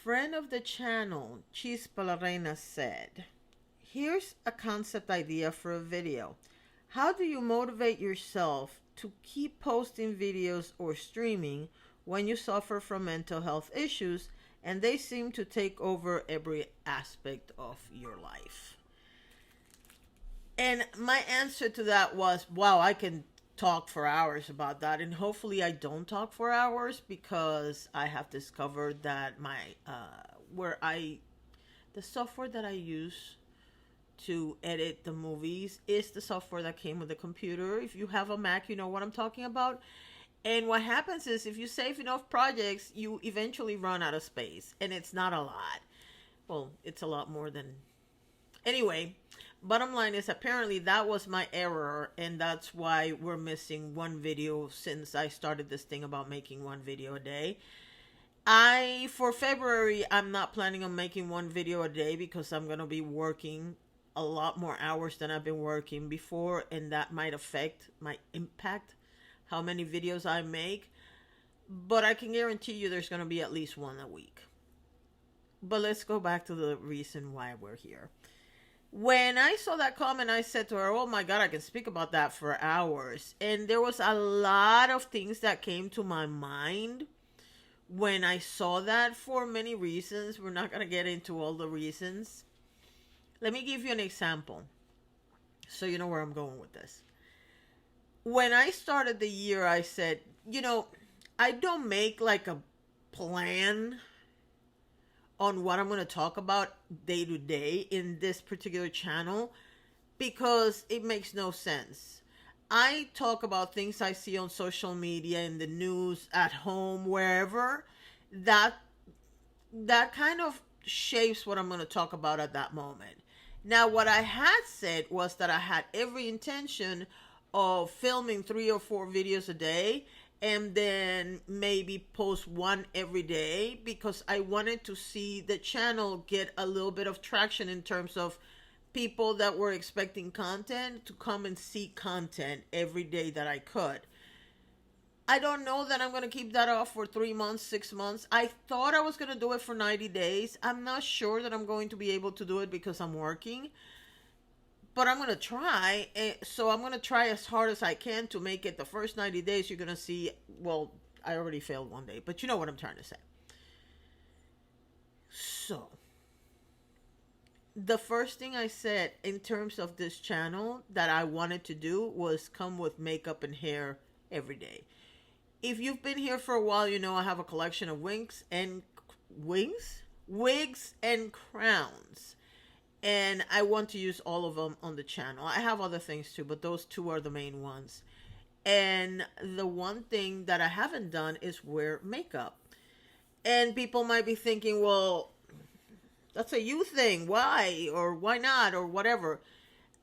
Friend of the channel, Chispa La Reina said, here's a concept idea for a video. How do you motivate yourself to keep posting videos or streaming when you suffer from mental health issues and they seem to take over every aspect of your life? And my answer to that was, wow, I can talk for hours about that. And hopefully I don't talk for hours, because I have discovered that the software that I use to edit the movies is the software that came with the computer. If you have a Mac, you know what I'm talking about. And what happens is, if you save enough projects, you eventually run out of space. And it's not a lot. Well, it's a lot more than... Anyway, bottom line is, apparently that was my error, and that's why we're missing one video since I started this thing about making one video a day. For February, I'm not planning on making one video a day, because I'm going to be working a lot more hours than I've been working before, and that might impact how many videos I make. But I can guarantee you there's going to be at least one a week. But let's go back to the reason why we're here. When I saw that comment, I said to her, oh my God, I can speak about that for hours. And there was a lot of things that came to my mind when I saw that, for many reasons. We're not going to get into all the reasons. Let me give you an example so you know where I'm going with this. When I started the year, I said, I don't make like a plan on what I'm going to talk about day to day in this particular channel, because it makes no sense. I talk about things I see on social media, in the news, at home, wherever. That kind of shapes what I'm going to talk about at that moment. Now, what I had said was that I had every intention of filming 3 or 4 videos a day, and then maybe post one every day, because I wanted to see the channel get a little bit of traction in terms of people that were expecting content to come and see content every day that I could. I don't know that I'm going to keep that off for 3 months, 6 months. I thought I was going to do it for 90 days. I'm not sure that I'm going to be able to do it because I'm working. But I'm going to try. So I'm going to try as hard as I can to make it the first 90 days. You're going to see, well, I already failed one day, but you know what I'm trying to say. So, the first thing I said in terms of this channel that I wanted to do was come with makeup and hair every day. If you've been here for a while, you know I have a collection of wigs and crowns. And I want to use all of them on the channel. I have other things too, but those two are the main ones. And the one thing that I haven't done is wear makeup. And people might be thinking, well, that's a you thing. Why? Or why not? Or whatever.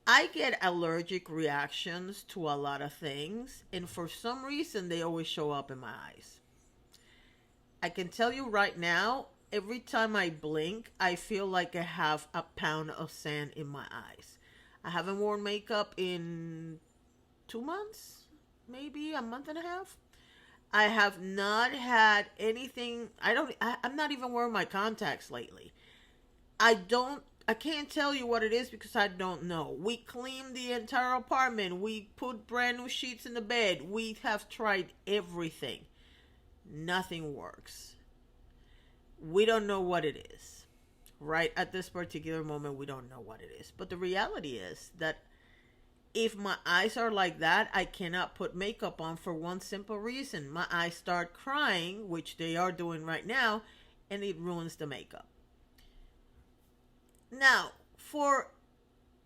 I get allergic reactions to a lot of things. And for some reason, they always show up in my eyes. I can tell you right now, every time I blink, I feel like I have a pound of sand in my eyes. I haven't worn makeup in 2 months, maybe a month and a half. I have not had anything. I'm not even wearing my contacts lately. I can't tell you what it is because I don't know. We cleaned the entire apartment. We put brand new sheets in the bed. We have tried everything. Nothing works. We don't know what it is. Right at this particular moment, we don't know what it is. But the reality is that if my eyes are like that, I cannot put makeup on for one simple reason. My eyes start crying, which they are doing right now, and it ruins the makeup. Now, for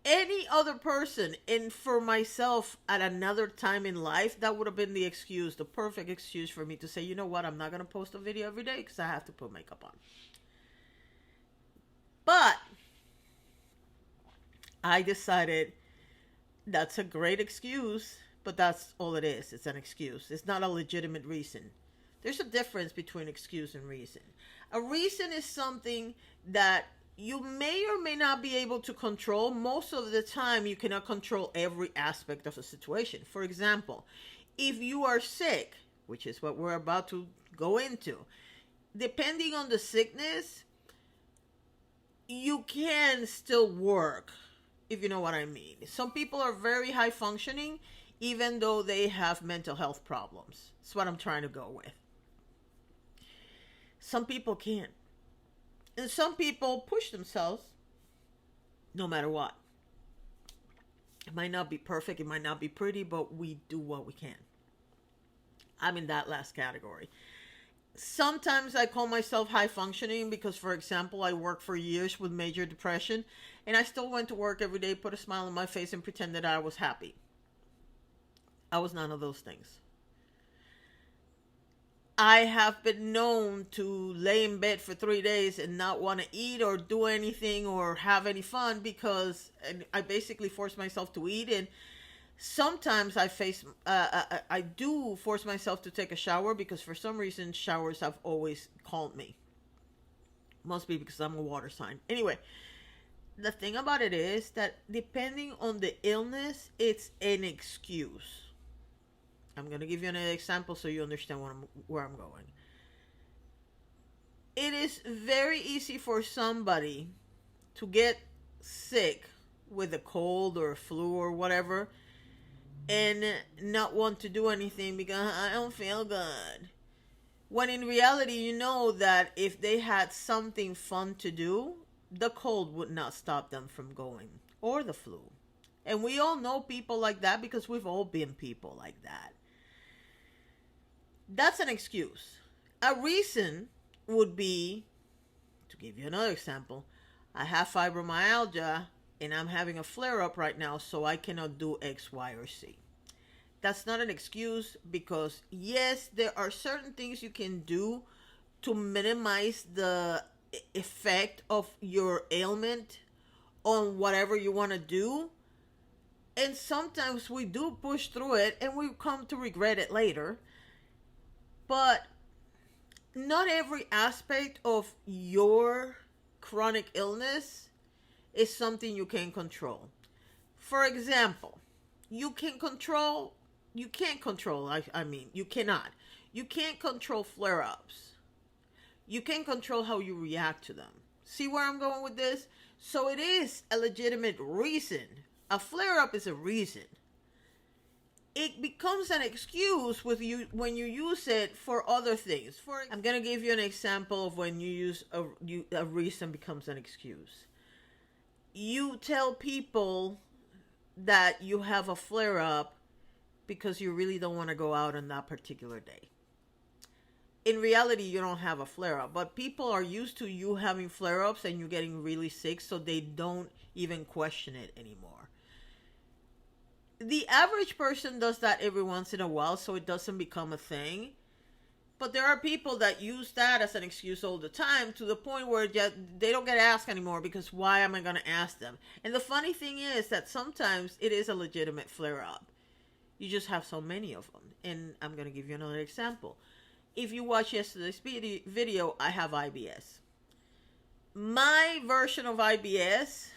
any other person, and for myself at another time in life, that would have been the excuse, the perfect excuse for me to say, you know what, I'm not going to post a video every day because I have to put makeup on. But I decided that's a great excuse, but that's all it is. It's an excuse. It's not a legitimate reason. There's a difference between excuse and reason. A reason is something that you may or may not be able to control. Most of the time, you cannot control every aspect of a situation. For example, if you are sick, which is what we're about to go into, depending on the sickness, you can still work, if you know what I mean. Some people are very high functioning, even though they have mental health problems. That's what I'm trying to go with. Some people can't. And some people push themselves no matter what. It might not be perfect, it might not be pretty, but we do what we can. I'm in that last category. Sometimes I call myself high functioning because, for example, I worked for years with major depression and I still went to work every day, put a smile on my face, and pretended I was happy. I was none of those things. I have been known to lay in bed for 3 days and not want to eat or do anything or have any fun because I basically force myself to eat. And sometimes I do force myself to take a shower because for some reason showers have always calmed me. Must be because I'm a water sign. Anyway, the thing about it is that depending on the illness, it's an excuse. I'm going to give you an example so you understand where I'm going. It is very easy for somebody to get sick with a cold or a flu or whatever and not want to do anything because I don't feel good. When in reality, you know that if they had something fun to do, the cold would not stop them from going, or the flu. And we all know people like that because we've all been people like that. That's an excuse. A reason would be, to give you another example, I have fibromyalgia and I'm having a flare-up right now, so I cannot do X, Y, or Z. That's not an excuse because, yes, there are certain things you can do to minimize the effect of your ailment on whatever you want to do. And sometimes we do push through it and we come to regret it later. But not every aspect of your chronic illness is something you can control. For example, you can't control, you can't control flare-ups. You can control how you react to them. See where I'm going with this? So it is a legitimate reason. A flare-up is a reason. It becomes an excuse with you when you use it for other things. I'm going to give you an example of when you use a reason becomes an excuse. You tell people that you have a flare-up because you really don't want to go out on that particular day. In reality, you don't have a flare-up, but people are used to you having flare-ups and you getting really sick, so they don't even question it anymore. The average person does that every once in a while, so it doesn't become a thing. But there are people that use that as an excuse all the time to the point where they don't get asked anymore because why am I going to ask them? And the funny thing is that sometimes it is a legitimate flare-up. You just have so many of them. And I'm going to give you another example. If you watch yesterday's video, I have IBS. My version of IBS,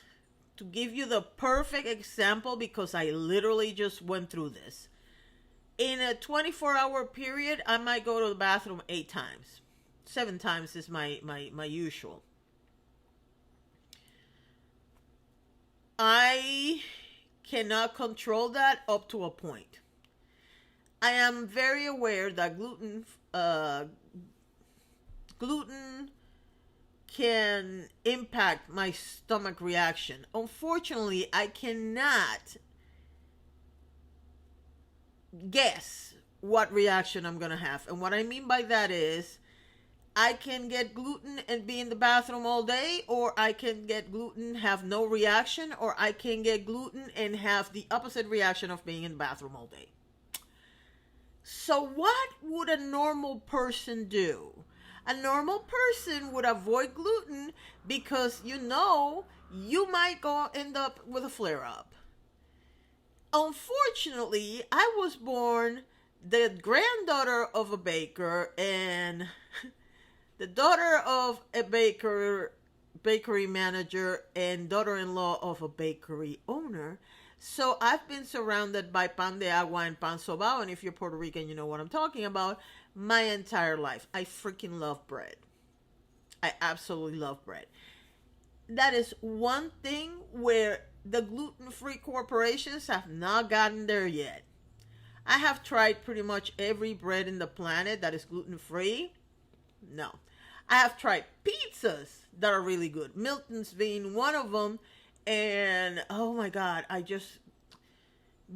to give you the perfect example, because I literally just went through this. In a 24-hour period, I might go to the bathroom 8 times. 7 times is my usual. I cannot control that up to a point. I am very aware that gluten can impact my stomach reaction. Unfortunately, I cannot guess what reaction I'm going to have. And what I mean by that is I can get gluten and be in the bathroom all day, or I can get gluten, have no reaction, or I can get gluten and have the opposite reaction of being in the bathroom all day. So what would a normal person do? A normal person would avoid gluten because you might end up with a flare-up. Unfortunately, I was born the granddaughter of a baker and the daughter of a bakery manager and daughter-in-law of a bakery owner. So I've been surrounded by pan de agua and pan sobao, and if you're Puerto Rican, you know what I'm talking about, my entire life. I freaking love bread. I absolutely love bread. That is one thing where the gluten free corporations have not gotten there yet. I have tried pretty much every bread in the planet that is gluten free. No. I have tried pizzas that are really good. Milton's being one of them. And oh my God, I just.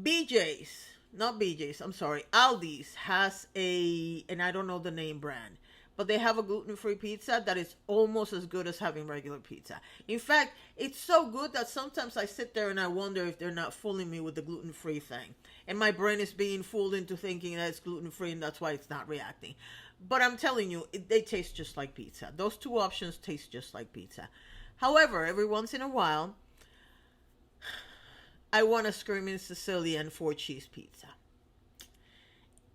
BJ's, not BJ's, I'm sorry. Aldi's has a, and I don't know the name brand, but they have a gluten free pizza that is almost as good as having regular pizza. In fact, it's so good that sometimes I sit there and I wonder if they're not fooling me with the gluten free thing. And my brain is being fooled into thinking that it's gluten free and that's why it's not reacting. But I'm telling you, they taste just like pizza. Those two options taste just like pizza. However, every once in a while, I want a screaming Sicilian 4 cheese pizza.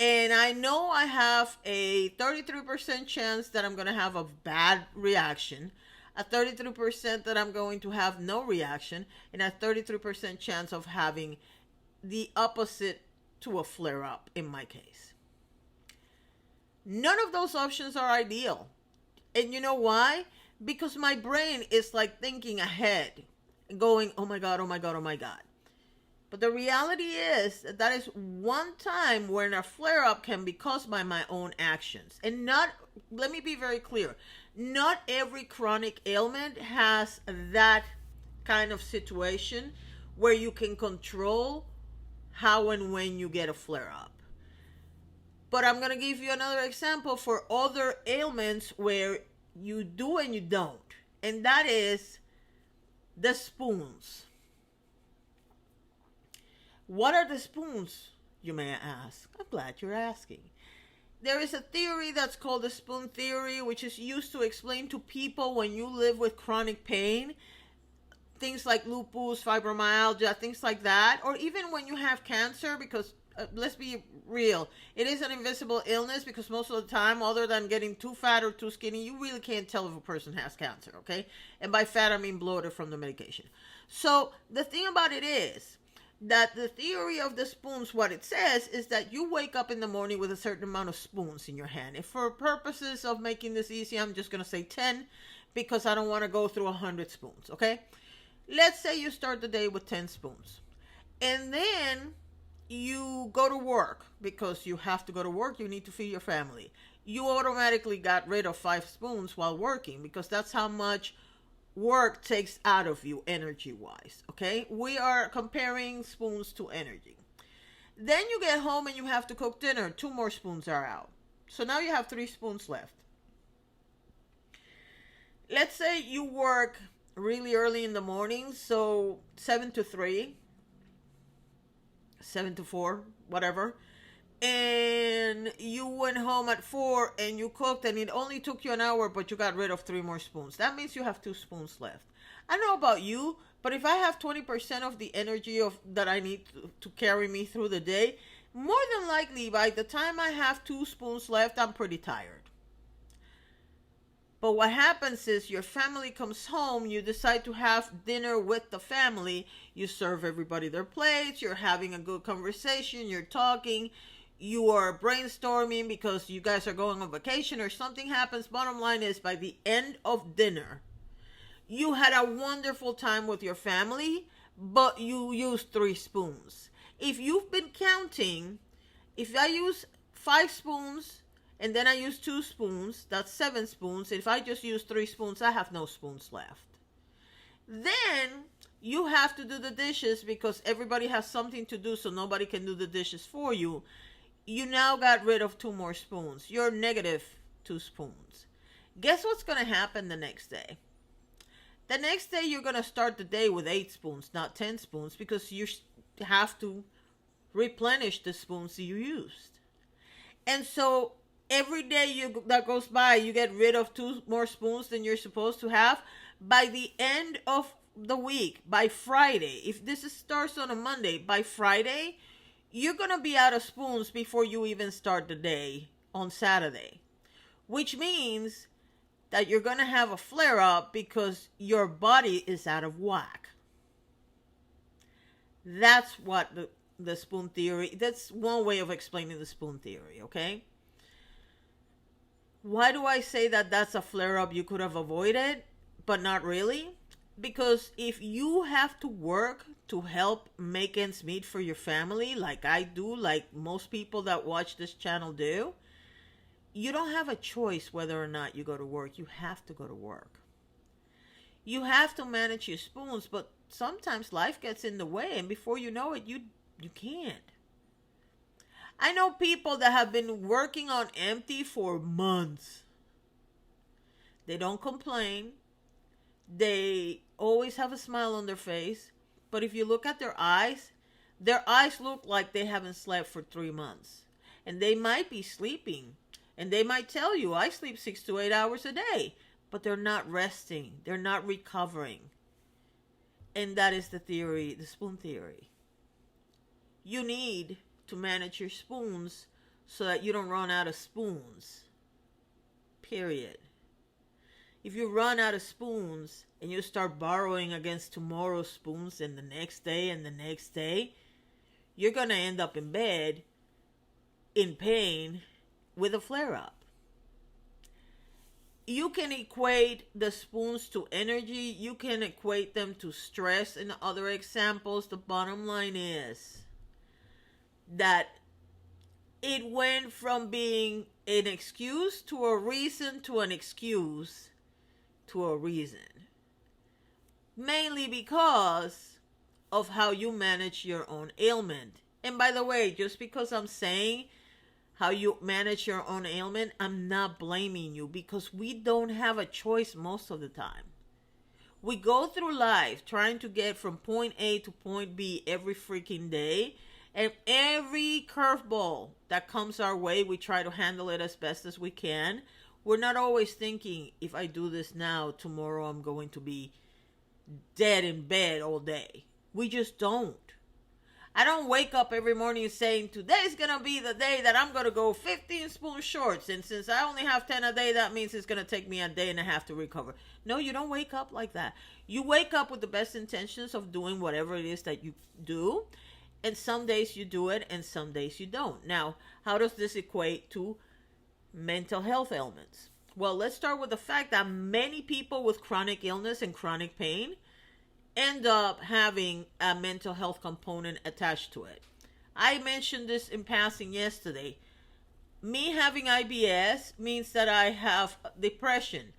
And I know I have a 33% chance that I'm going to have a bad reaction, a 33% that I'm going to have no reaction, and a 33% chance of having the opposite to a flare up in my case. None of those options are ideal. And you know why? Because my brain is like thinking ahead, going, oh my God, oh my God, oh my God. But the reality is that is one time when a flare up can be caused by my own actions. And not, let me be very clear, not every chronic ailment has that kind of situation where you can control how and when you get a flare up. But I'm going to give you another example for other ailments where you do and you don't. And that is the spoons. What are the spoons, you may ask? I'm glad you're asking. There is a theory that's called the spoon theory, which is used to explain to people when you live with chronic pain, things like lupus, fibromyalgia, things like that, or even when you have cancer, because let's be real, it is an invisible illness because most of the time, other than getting too fat or too skinny, you really can't tell if a person has cancer, okay? And by fat, I mean bloated from the medication. So the thing about it is that the theory of the spoons, what it says is that you wake up in the morning with a certain amount of spoons in your hand. If for purposes of making this easy, I'm just going to say 10 because I don't want to go through 100 spoons, okay? Let's say you start the day with 10 spoons. And then you go to work because you have to go to work. You need to feed your family. You automatically got rid of 5 spoons while working because that's how much work takes out of you energy wise. Okay, we are comparing spoons to energy. Then you get home and you have to cook dinner. 2 more spoons are out, so now you have 3 spoons left. Let's say you work really early in the morning, so 7 to 3, 7 to 4, whatever, and you went home at 4 and you cooked and it only took you an hour, but you got rid of 3 more spoons. That means you have 2 spoons left. I don't know about you, but if I have 20% of the energy of that I need to carry me through the day, more than likely by the time I have 2 spoons left, I'm pretty tired. But what happens is your family comes home, you decide to have dinner with the family, you serve everybody their plates, you're having a good conversation, you're talking, you are brainstorming because you guys are going on vacation or something happens. Bottom line is, by the end of dinner, you had a wonderful time with your family, but you used 3 spoons. If you've been counting, if I use 5 spoons and then I use 2 spoons, that's 7 spoons. If I just use 3 spoons, I have no spoons left. Then you have to do the dishes because everybody has something to do, so nobody can do the dishes for you. You now got rid of 2 more spoons. You're negative 2 spoons. Guess what's going to happen the next day? The next day, you're going to start the day with 8 spoons, not 10 spoons, because you have to replenish the spoons you used. And so every day that goes by, you get rid of 2 more spoons than you're supposed to have. By the end of the week, by Friday, if starts on a Monday, by Friday, you're going to be out of spoons before you even start the day on Saturday, which means that you're going to have a flare up because your body is out of whack. That's what the spoon theory, that's one way of explaining the spoon theory, okay? Why do I say that that's a flare up you could have avoided, but not really? Because if you have to work to help make ends meet for your family, like I do, like most people that watch this channel do, you don't have a choice whether or not you go to work. You have to go to work. You have to manage your spoons, but sometimes life gets in the way, and before you know it, you can't. I know people that have been working on empty for months. They don't complain. They always have a smile on their face. But if you look at their eyes look like they haven't slept for 3 months. And they might be sleeping. And they might tell you, I sleep 6 to 8 hours a day. But they're not resting. They're not recovering. And that is the theory, the spoon theory. You need to manage your spoons so that you don't run out of spoons. Period. If you run out of spoons and you start borrowing against tomorrow's spoons and the next day and the next day, you're going to end up in bed in pain with a flare-up. You can equate the spoons to energy. You can equate them to stress and other examples. The bottom line is that it went from being an excuse to a reason to an excuse to a reason. Mainly because of how you manage your own ailment. And by the way, just because I'm saying how you manage your own ailment, I'm not blaming you, because we don't have a choice most of the time. We go through life trying to get from point A to point B every freaking day, and every curveball that comes our way, we try to handle it as best as we can. We're not always thinking, if I do this now, tomorrow I'm going to be dead in bed all day. We just don't. I don't wake up every morning saying, today's going to be the day that I'm going to go 15 spoon shorts. And since I only have 10 a day, that means it's going to take me a day and a half to recover. No, you don't wake up like that. You wake up with the best intentions of doing whatever it is that you do. And some days you do it and some days you don't. Now, how does this equate to mental health ailments? Well, let's start with the fact that many people with chronic illness and chronic pain end up having a mental health component attached to it. I mentioned this in passing yesterday. Me having IBS means that I have depression.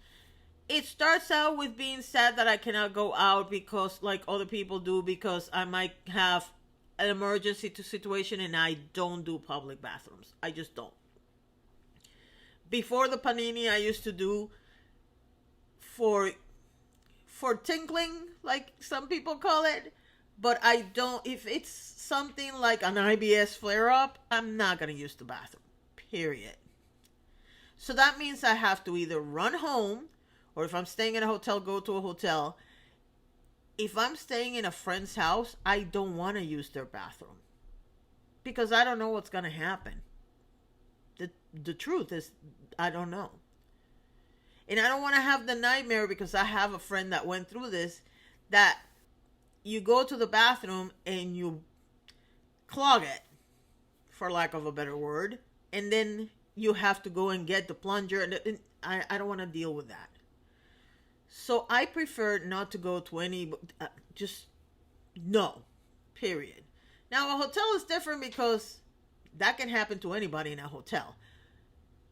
It starts out with being sad that I cannot go out because, like other people do, because I might have an emergency situation and I don't do public bathrooms. I just don't. Before the panini, I used to do for tinkling, like some people call it, but I don't. If it's something like an IBS flare-up, I'm not going to use the bathroom, period. So that means I have to either run home, or if I'm staying in a hotel, go to a hotel. If I'm staying in a friend's house, I don't want to use their bathroom, because I don't know what's going to happen. The truth is, I don't know. And I don't want to have the nightmare, because I have a friend that went through this, that you go to the bathroom and you clog it, for lack of a better word, and then you have to go and get the plunger, and I don't want to deal with that. So I prefer not to go to any, just no, period. Now a hotel is different, because that can happen to anybody in a hotel.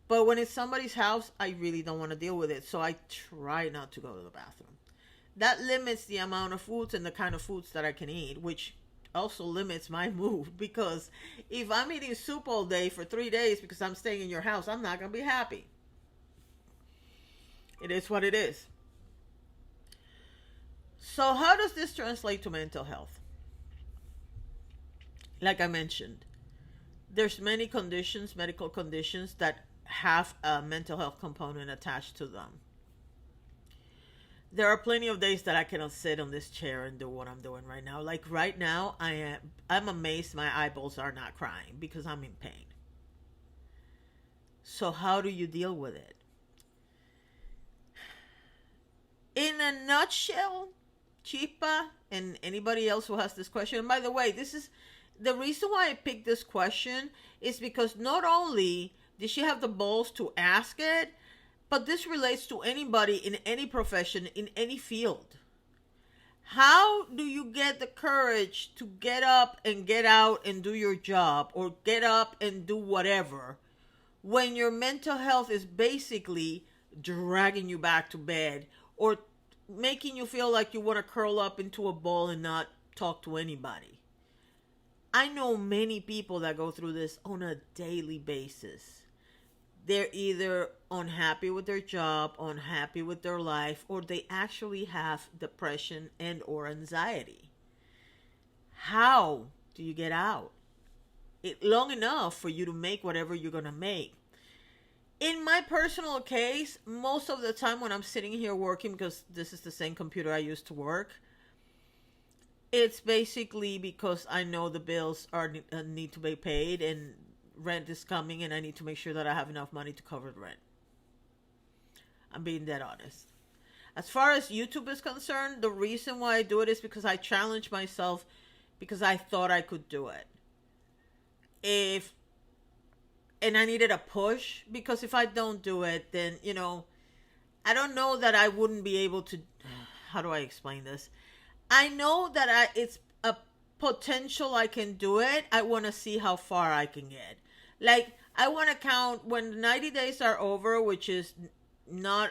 But when it's somebody's house, I really don't want to deal with it. So I try not to go to the bathroom. That limits the amount of foods and the kind of foods that I can eat, which also limits my mood. Because if I'm eating soup all day for 3 days because I'm staying in your house, I'm not going to be happy. It is what it is. So how does this translate to mental health? Like I mentioned, there's many conditions, medical conditions, that have a mental health component attached to them. There are plenty of days that I cannot sit on this chair and do what I'm doing right now. Like right now, I'm amazed my eyeballs are not crying because I'm in pain. So how do you deal with it? In a nutshell, Chipa and anybody else who has this question, and by the way, this is the reason why I picked this question, is because not only Did she have the balls to ask it? But this relates to anybody in any profession, in any field. How do you get the courage to get up and get out and do your job, or get up and do whatever, when your mental health is basically dragging you back to bed, or making you feel like you want to curl up into a ball and not talk to anybody? I know many people that go through this on a daily basis. They're either unhappy with their job, unhappy with their life, or they actually have depression and or anxiety. How do you get out? Long enough for you to make whatever you're going to make. In my personal case, most of the time when I'm sitting here working, because this is the same computer I used to work, it's basically because I know the bills need to be paid, and rent is coming, and I need to make sure that I have enough money to cover the rent. I'm being dead honest. As far as YouTube is concerned, the reason why I do it is because I challenge myself, because I thought I could do it. And I needed a push, because if I don't do it, then, I don't know that I wouldn't be able to. How do I explain this? I know that it's a potential I can do it. I want to see how far I can get. Like, I want to count when the 90 days are over, which is not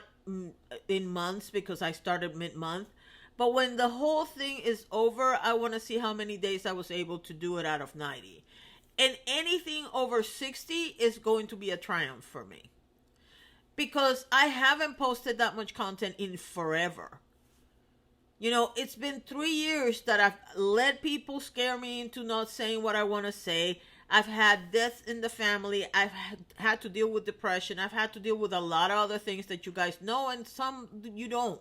in months because I started mid-month. But when the whole thing is over, I want to see how many days I was able to do it out of 90. And anything over 60 is going to be a triumph for me, because I haven't posted that much content in forever. It's been 3 years that I've let people scare me into not saying what I want to say. I've had deaths in the family. I've had to deal with depression. I've had to deal with a lot of other things that you guys know, and some you don't.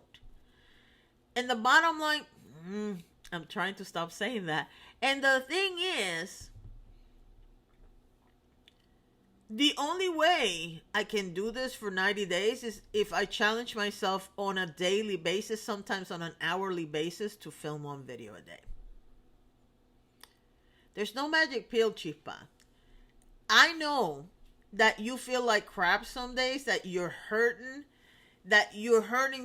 And the bottom line, I'm trying to stop saying that. And the thing is, the only way I can do this for 90 days is if I challenge myself on a daily basis, sometimes on an hourly basis, to film one video a day. There's no magic pill, Chispa. I know that you feel like crap some days, that you're hurting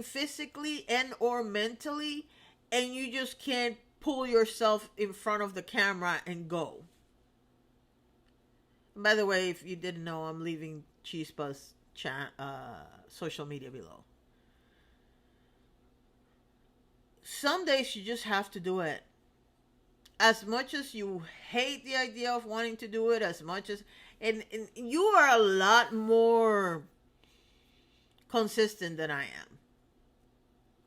physically and or mentally, and you just can't pull yourself in front of the camera and go. By the way, if you didn't know, I'm leaving Chispa's social media below. Some days you just have to do it. As much as you hate the idea of wanting to do it, and you are a lot more consistent than I am.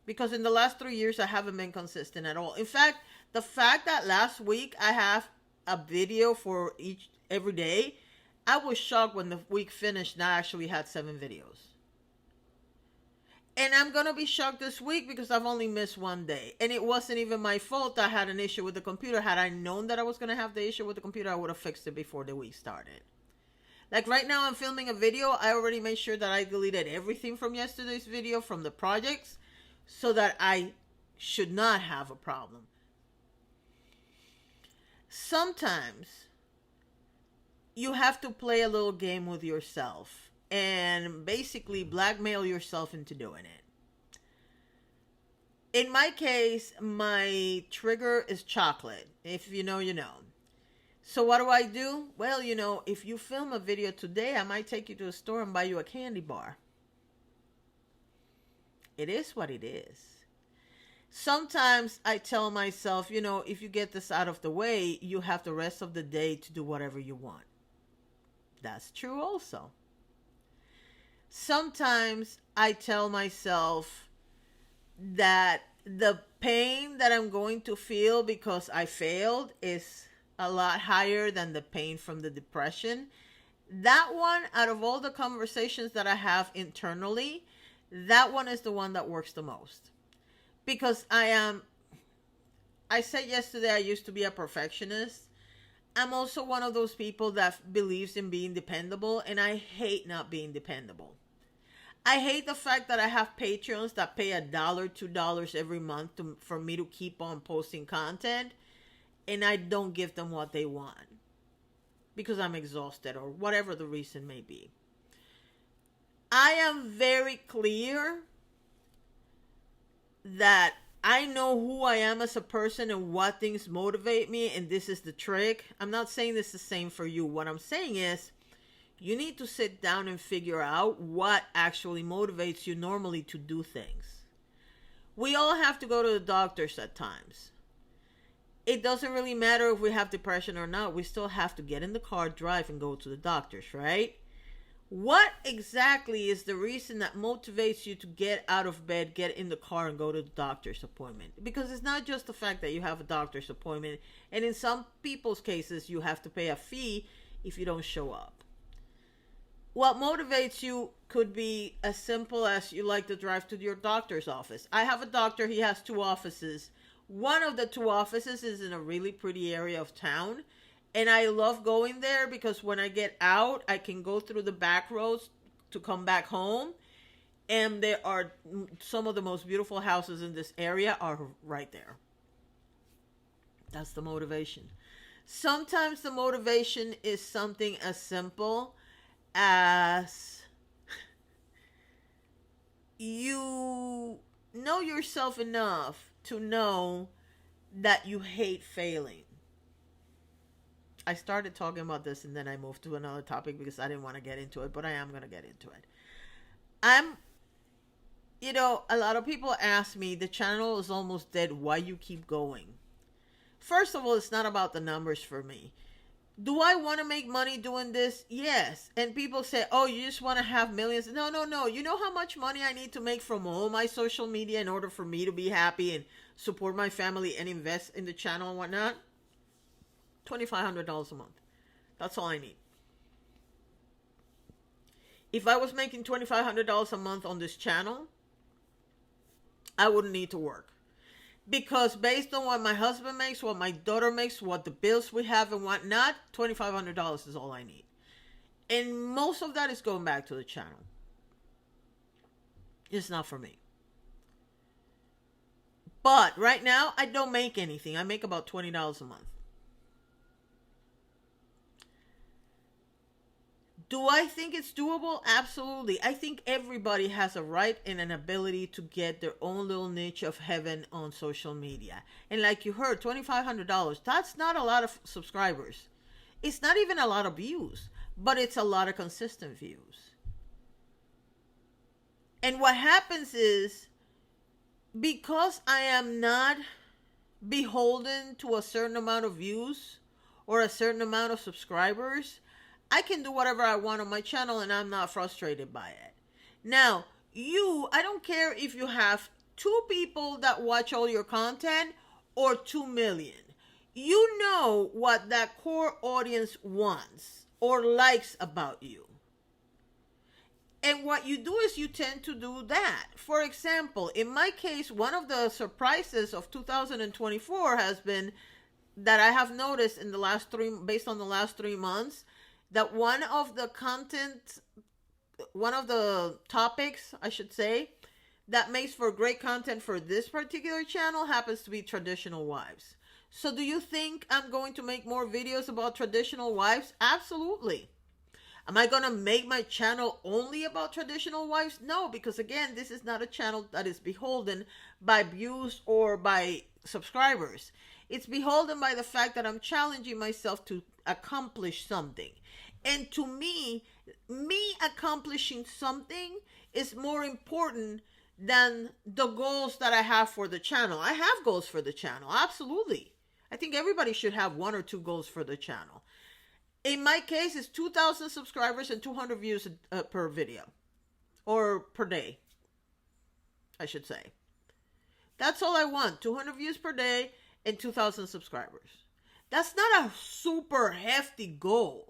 Because in the last 3 years, I haven't been consistent at all. In fact, the fact that last week I have a video for every day, I was shocked when the week finished and I actually had 7 videos. And I'm going to be shocked this week because I've only missed one day. And it wasn't even my fault I had an issue with the computer. Had I known that I was going to have the issue with the computer, I would have fixed it before the week started. Like right now, I'm filming a video. I already made sure that I deleted everything from yesterday's video from the projects so that I should not have a problem. Sometimes you have to play a little game with yourself and basically blackmail yourself into doing it. In my case, my trigger is chocolate. If you know, you know. So what do? Well, if you film a video today, I might take you to a store and buy you a candy bar. It is what it is. Sometimes I tell myself, if you get this out of the way, you have the rest of the day to do whatever you want. That's true also. Sometimes I tell myself that the pain that I'm going to feel because I failed is a lot higher than the pain from the depression. That one, out of all the conversations that I have internally, that one is the one that works the most. Because I said yesterday I used to be a perfectionist. I'm also one of those people that believes in being dependable, and I hate not being dependable. I hate the fact that I have Patreons that pay $1, $2 every month for me to keep on posting content, and I don't give them what they want because I'm exhausted or whatever the reason may be. I am very clear that I know who I am as a person and what things motivate me, and this is the trick. I'm not saying this is the same for you. What I'm saying is you need to sit down and figure out what actually motivates you normally to do things. We all have to go to the doctors at times. It doesn't really matter if we have depression or not. We still have to get in the car, drive, and go to the doctors, right? What exactly is the reason that motivates you to get out of bed, get in the car, and go to the doctor's appointment? Because it's not just the fact that you have a doctor's appointment, and in some people's cases, you have to pay a fee if you don't show up. What motivates you could be as simple as you like to drive to your doctor's office. I have a doctor, he has 2 offices. One of the 2 offices is in a really pretty area of town. And I love going there because when I get out, I can go through the back roads to come back home. And there are some of the most beautiful houses in this area are right there. That's the motivation. Sometimes the motivation is something as simple as you know yourself enough to know that you hate failing. I started talking about this and then I moved to another topic because I didn't want to get into it, but I am going to get into it. A lot of people ask me, the channel is almost dead. Why you keep going? First of all, it's not about the numbers for me. Do I want to make money doing this? Yes. And people say, oh, you just want to have millions. No. You know how much money I need to make from all my social media in order for me to be happy and support my family and invest in the channel and whatnot? $2,500 a month. That's all I need. If I was making $2,500 a month on this channel, I wouldn't need to work. Because based on what my husband makes, what my daughter makes, what the bills we have and whatnot, $2,500 is all I need. And most of that is going back to the channel. It's not for me. But right now, I don't make anything. I make about $20 a month. Do I think it's doable? Absolutely. I think everybody has a right and an ability to get their own little niche of heaven on social media. And like you heard, $2,500, that's not a lot of subscribers. It's not even a lot of views, but it's a lot of consistent views. And what happens is, because I am not beholden to a certain amount of views or a certain amount of subscribers, I can do whatever I want on my channel and I'm not frustrated by it. Now, I don't care if you have 2 people that watch all your content or 2 million. You know what that core audience wants or likes about you. And what you do is you tend to do that. For example, in my case, one of the surprises of 2024 has been that I have noticed in the last based on the last 3 months, that one of the topics, I should say, that makes for great content for this particular channel happens to be traditional wives. So do you think I'm going to make more videos about traditional wives? Absolutely. Am I going to make my channel only about traditional wives? No, because again, this is not a channel that is beholden by views or by subscribers. It's beholden by the fact that I'm challenging myself to accomplish something. And to me accomplishing something is more important than the goals that I have for the channel. I have goals for the channel, absolutely. I think everybody should have 1 or 2 goals for the channel. In my case, it's 2,000 subscribers and 200 views per video. Or per day, I should say. That's all I want, 200 views per day and 2,000 subscribers. That's not a super hefty goal.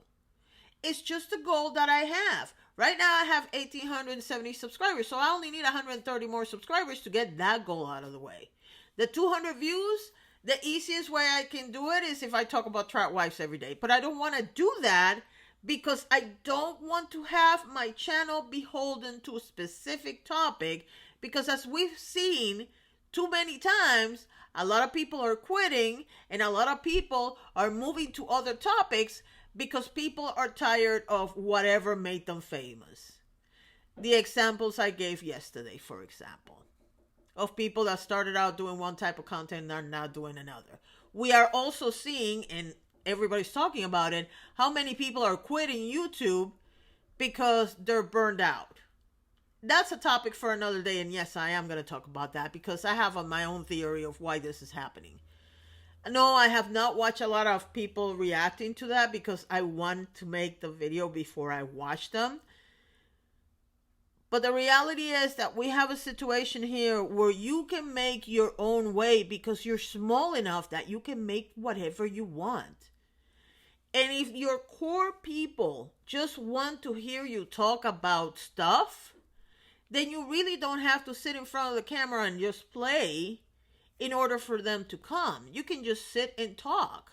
It's just a goal that I have. Right now I have 1,870 subscribers, so I only need 130 more subscribers to get that goal out of the way. The 200 views, the easiest way I can do it is if I talk about trap wives every day. But I don't want to do that because I don't want to have my channel beholden to a specific topic, because as we've seen too many times, a lot of people are quitting and a lot of people are moving to other topics because people are tired of whatever made them famous. The examples I gave yesterday, for example, of people that started out doing one type of content and are now doing another. We are also seeing, and everybody's talking about it, how many people are quitting YouTube because they're burned out. That's a topic for another day, and yes, I am going to talk about that because I have my own theory of why this is happening. No, I have not watched a lot of people reacting to that because I want to make the video before I watch them. But the reality is that we have a situation here where you can make your own way because you're small enough that you can make whatever you want. And if your core people just want to hear you talk about stuff, then you really don't have to sit in front of the camera and just play in order for them to come. You can just sit and talk.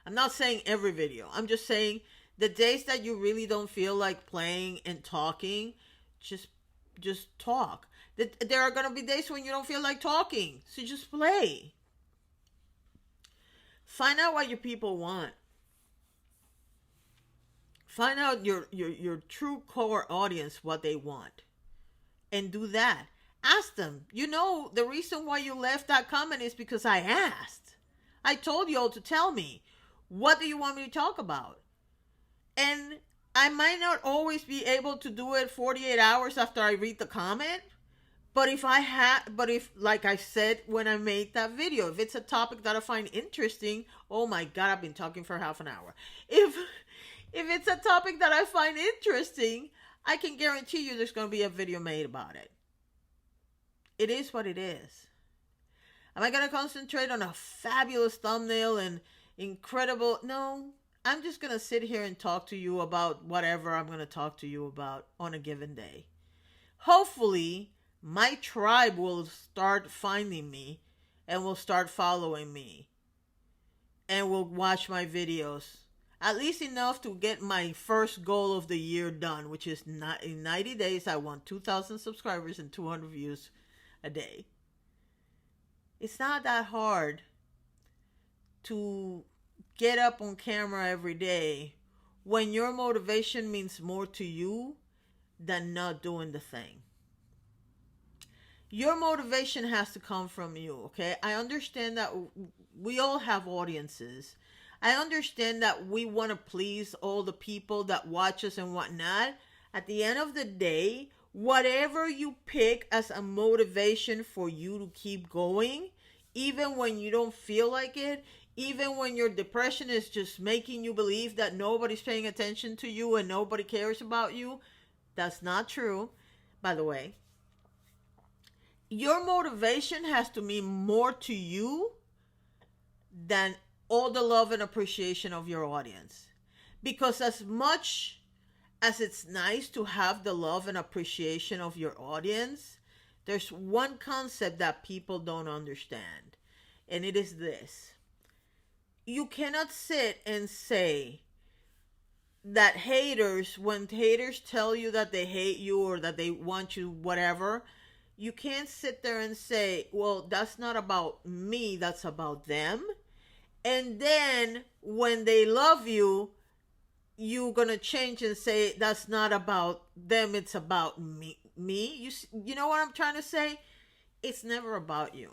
I'm not saying every video. I'm just saying the days that you really don't feel like playing and talking, just talk. There are going to be days when you don't feel like talking, so just play. Find out what your people want. Find out your true core audience, what they want. And do that. Ask them. You know, the reason why you left that comment is because I asked. I told you all to tell me, what do you want me to talk about? And I might not always be able to do it 48 hours after I read the comment. But if, like I said when I made that video, if it's a topic that I find interesting, oh my God, I've been talking for half an hour. If it's a topic that I find interesting, I can guarantee you there's going to be a video made about it. It is what it is. Am I going to concentrate on a fabulous thumbnail and incredible? No, I'm just going to sit here and talk to you about whatever I'm going to talk to you about on a given day. Hopefully, my tribe will start finding me and will start following me and will watch my videos. At least enough to get my first goal of the year done, which is not in 90 days, I want 2,000 subscribers and 200 views a day. It's not that hard to get up on camera every day when your motivation means more to you than not doing the thing. Your motivation has to come from you, okay? I understand that we all have audiences. I understand that we want to please all the people that watch us and whatnot. At the end of the day, whatever you pick as a motivation for you to keep going, even when you don't feel like it, even when your depression is just making you believe that nobody's paying attention to you and nobody cares about you, that's not true, by the way. Your motivation has to mean more to you than all the love and appreciation of your audience. Because as much as it's nice to have the love and appreciation of your audience, there's one concept that people don't understand. And it is this. You cannot sit and say that haters, when haters tell you that they hate you or that they want you, whatever, you can't sit there and say, well, that's not about me, that's about them. And then when they love you, you're going to change and say, that's not about them, it's about me. You know what I'm trying to say? It's never about you.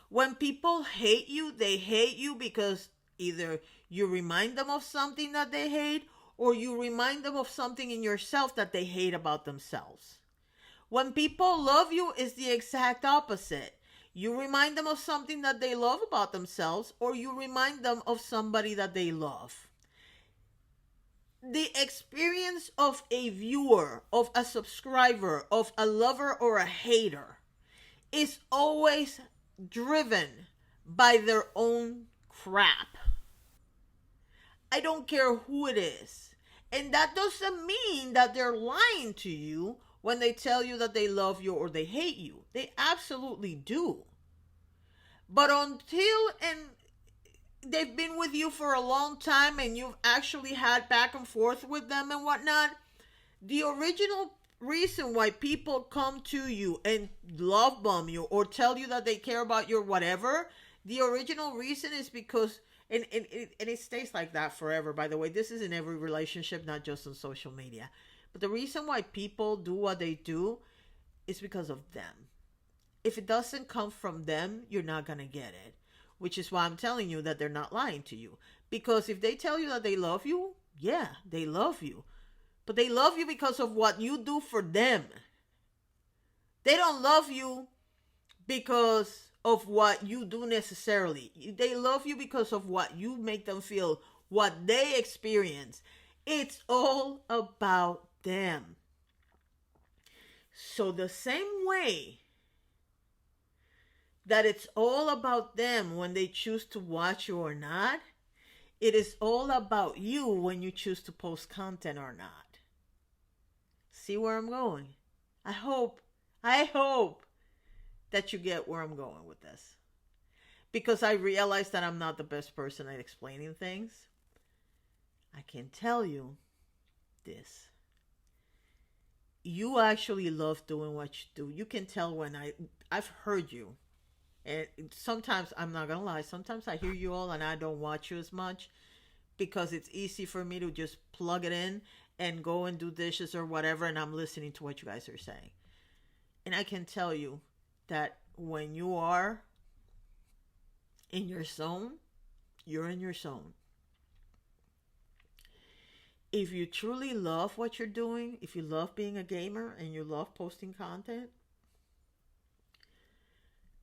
When people hate you, they hate you because either you remind them of something that they hate, or you remind them of something in yourself that they hate about themselves. When people love you, it's the exact opposite. You remind them of something that they love about themselves, or you remind them of somebody that they love. The experience of a viewer, of a subscriber, of a lover or a hater is always driven by their own crap. I don't care who it is. And that doesn't mean that they're lying to you when they tell you that they love you or they hate you. They absolutely do. But until they've been with you for a long time and you've actually had back and forth with them and whatnot, the original reason why people come to you and love bomb you or tell you that they care about your whatever, the original reason is because And it stays like that forever. By the way, this is in every relationship, not just on social media. But the reason why people do what they do is because of them. If it doesn't come from them, you're not going to get it. Which is why I'm telling you that they're not lying to you. Because if they tell you that they love you, yeah, they love you. But they love you because of what you do for them. They don't love you because of what you do necessarily. They love you because of what you make them feel, what they experience. It's all about them. So the same way that it's all about them when they choose to watch you or not, it is all about you when you choose to post content or not. See where I'm going? I hope that you get where I'm going with this. Because I realize that I'm not the best person at explaining things. I can tell you this. You actually love doing what you do. You can tell when I've heard you. And sometimes, I'm not going to lie, sometimes I hear you all and I don't watch you as much because it's easy for me to just plug it in and go and do dishes or whatever, and I'm listening to what you guys are saying. And I can tell you that when you are in your zone, you're in your zone. If you truly love what you're doing, if you love being a gamer and you love posting content,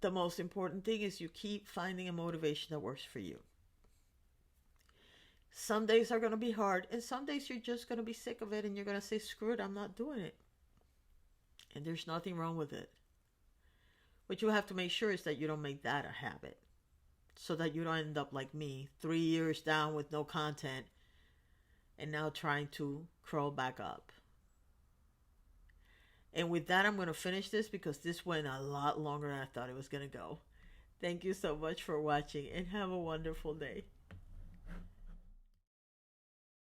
the most important thing is you keep finding a motivation that works for you. Some days are going to be hard, and some days you're just going to be sick of it and you're going to say, screw it, I'm not doing it. And there's nothing wrong with it. What you have to make sure is that you don't make that a habit, so that you don't end up like me, 3 years down with no content and now trying to crawl back up. And with that, I'm going to finish this because this went a lot longer than I thought it was going to go. Thank you so much for watching and have a wonderful day.